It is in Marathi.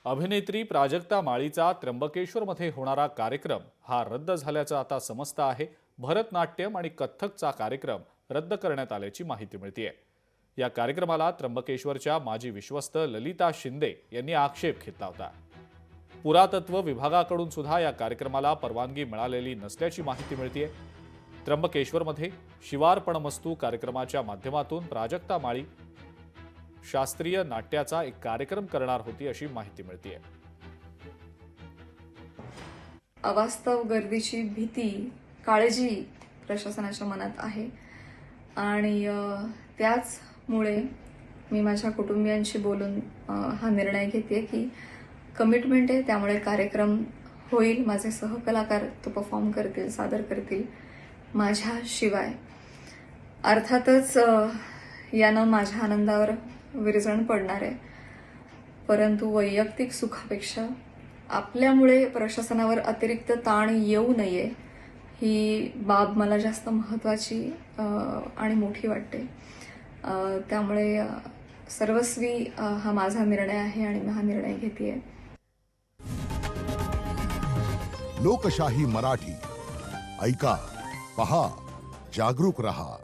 अभिनेत्री प्राजक्ता माळीचा त्र्यंबकेश्वरमध्ये होणारा कार्यक्रम हा रद्द झाल्याचं आता समजतं आहे। भरतनाट्यम आणि कथ्थकचा कार्यक्रम रद्द करण्यात आल्याची माहिती मिळतेय। या कार्यक्रमाला त्र्यंबकेश्वरच्या माजी विश्वस्त ललिता शिंदे यांनी आक्षेप घेतला होता। पुरातत्व विभागाकडून सुद्धा या कार्यक्रमाला परवानगी मिळालेली नसल्याची माहिती मिळतेय। त्र्यंबकेश्वरमध्ये शिवार्पणमस्तू कार्यक्रमाच्या माध्यमातून प्राजक्ता माळी शास्त्रीय नाट्याचा एक कार्यक्रम करणार होती अशी माहिती मिळतेय। अवास्तव गर्दीची भीती, काळजी प्रशासनाच्या मनात आहे आणि त्याचमुळे मी माझ्या कुटुंबियांशी बोलून हा निर्णय घेते की कमिटमेंट आहे, त्यामुळे कार्यक्रम होईल। माझे सहकलाकार तो परफॉर्म करतील, सादर करतील माझ्याशिवाय। अर्थातच यानं माझ्या आनंदावर विरजण पडणार आहे, परंतु वैयक्तिक सुखापेक्षा आपल्यामुळे प्रशासनावर अतिरिक्त ताण येऊ नये ही बाब मला जास्त महत्त्वाची आणि मोठी वाटते। त्यामुळे सर्वस्वी हा माझा निर्णय आहे आणि मी हा निर्णय घेतेय। लोकशाही मराठी ऐका, पहा, जागरूक रहा।